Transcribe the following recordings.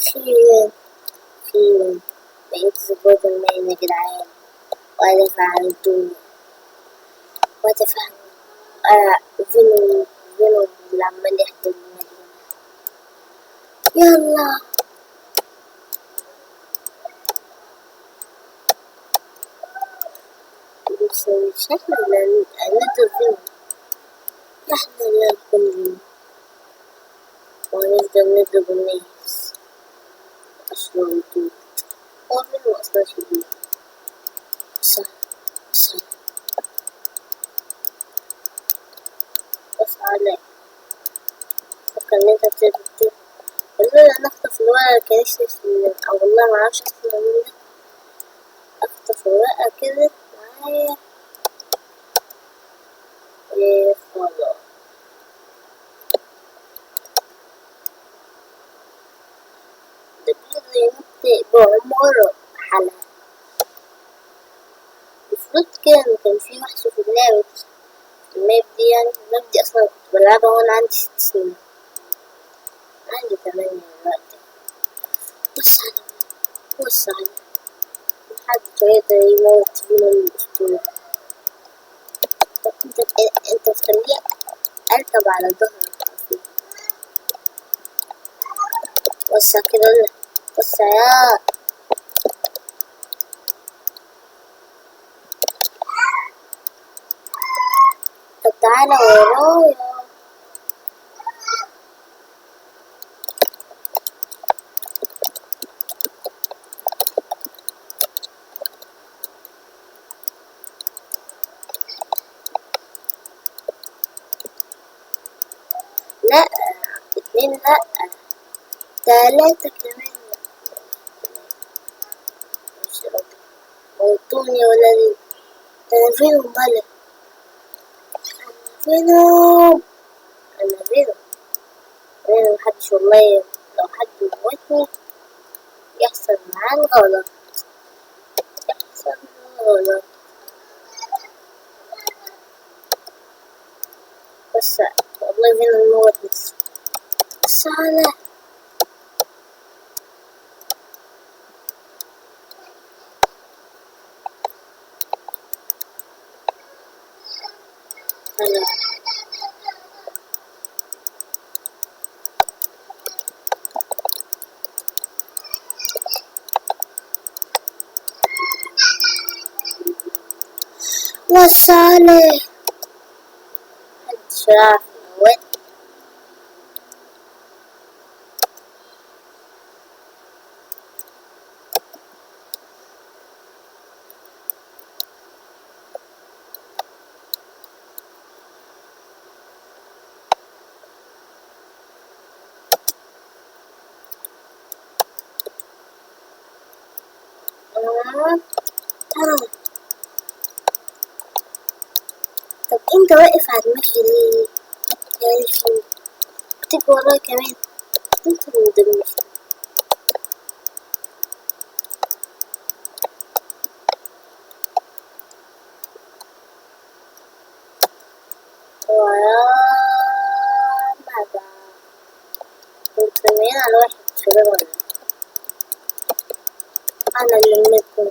أخيرا أخيرا بقيت سبايدر مان يا جدعان، وأدافع عن الدنيا وأدافع عن فينوم اللي عمال يحضر المدينة. يلا مش احنا اللي هنقتل فينوم، احنا اللي هنكون فينوم وهنفضل نضرب الناس أصلا ودود. هو فينوم أصلا شديد. صح بس على فكر إن أنت تقدر والله أنا أخطف الورقة كانش أو والله معرفش أخطف مين ده. أخطف الورقة كده معايا خلاص. ده بيقدر ينط بعمارة حلقة. المفروض كده كان في وحش في اللعبة دي، الماب دي يعني الماب دي أصلا كنت بلعبها وأنا عندي 6 سنين، عندي 8 دلوقتي. بص على محدش هيقدر يموت فينا الأسطورة. طب انت تخليه أركب على ظهرك وسع كده وسع يا طب تعالى ورايا. لا 2 لا 3 كمان. مش راضي موتوني يا ولدي. أنا فينوم مالك، فينوم أنا فينوم محدش والله لو حد موتني يحصل معاه الغلط، يحصل غلط. بس والله فينوم موت نفسه. بس على وصالح محدش يعرف يموت. طب انت واقف على المشي ليه؟ يعني شو بتجي ورايا كمان؟ انت مدمر. ماذا كنت رميان على واحد شباب ولا انا اللي منكم؟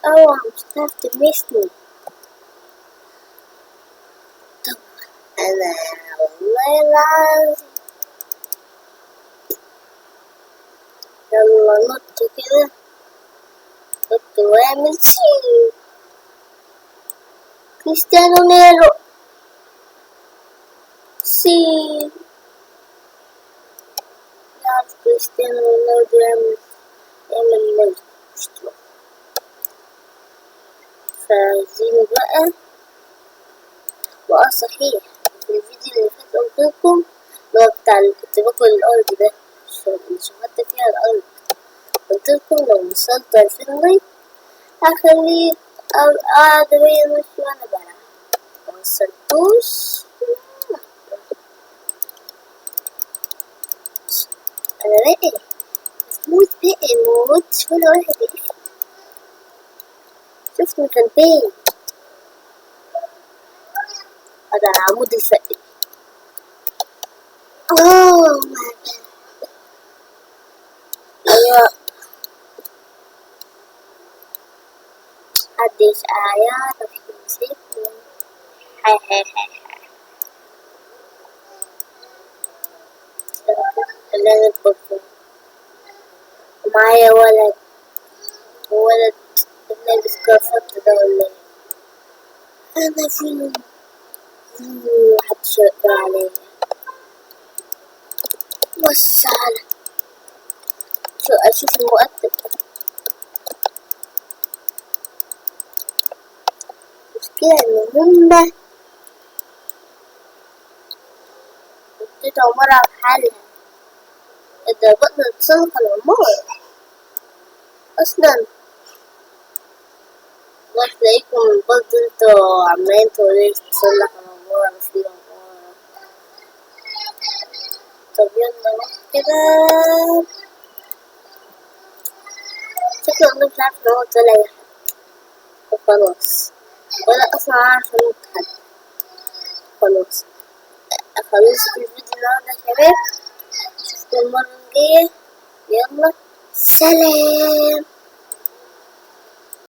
اوعى مش هتعرف تلمسني. طب انا والله العظيم يلا نط كده، نط واعمل شي كريستيانو نيرو سي. يعرف كريستيانو رونالدو يعمل اشتراك. فعايزين بقى صحيح في الفيديو اللي فات قلتلكم اللي هو بتاع اللي كنت باكل الأرض ده اللي شفت فيها الأرض، قلتلكم لو وصلت 2000 لايك هخليه قاعد وهي ماشية وأنا بلعب. وصلت فلوس. انا باقي موت، باقي موت ولا واحد يقفل. شفت مكان فين؟ هذا العمود الفقري. اوه ماي جاد. ايوه محدش يعرف يمسكني. هاي هاي هاي خلينا نكبر فيه. ومعايا ولد لابس كرافات ده ولا ايه؟ انا فين؟ محدش يقدر عليا. بص على اشوف المؤدب. المشكلة ان هما اديت عمارة بحالها. اذا بقدر اتسلق العمارة اصلا. الله تلاقيكم برضه انتوا عمالين تقولي تصلح العمارة في عمارة. طب يلا نروح كده. شكله انا مش عارفة ان هو طلع يحد وخلاص، ولا اصلا عارفة انه حد. خلاص خلصت الفيديو النهاردة يا شباب. اشوفكم المرة الجاية. يلا سلام.